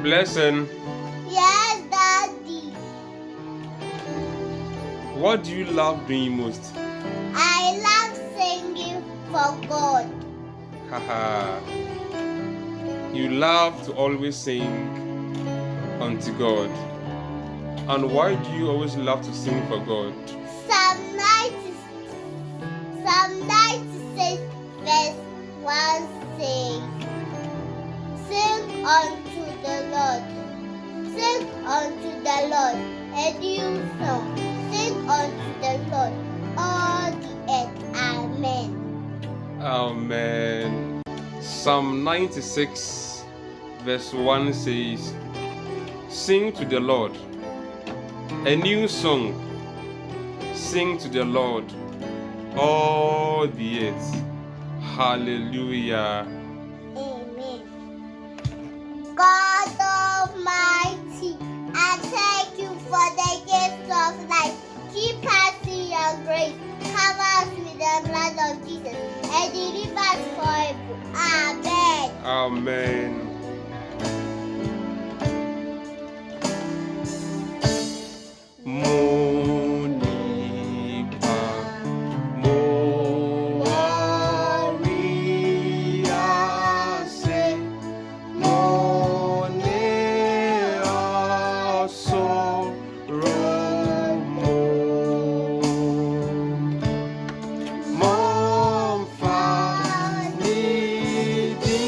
Blessing. Yes, Daddy. What do you love doing most? I love singing for God. Haha. You love to always sing unto God. And why do you always love to sing for God? Psalm 96 verse 1 says, Sing unto the Lord. Sing unto the Lord a new song. Sing unto the Lord all the earth. Amen. Amen. Psalm 96 verse 1 says, Sing to the Lord a new song. Sing to the Lord all the earth. Hallelujah. Amen. God Almighty, I thank you for the gift of life. Keep us in your grace. Cover us with the blood of Jesus and deliver us forever. Amen. Amen. Nnipa, Mowɔ Wiase, ɔsoro, momfa, nidi,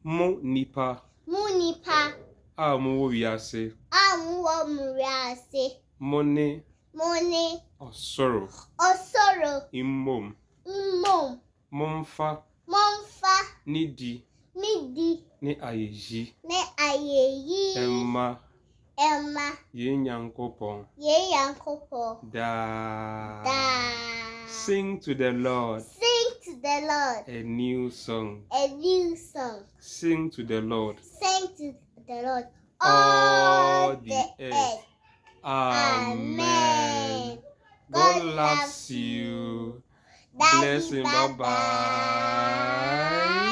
Nnipa a Mowɔ Wiase, mo ne ɔsoro, mmom, momfa, nidi, ne ayeyi, Emma, ye Nyankopɔn, da. Sing to the Lord a new song. Sing to the Lord all the earth. Amen. God loves you. Blessing. Bye bye.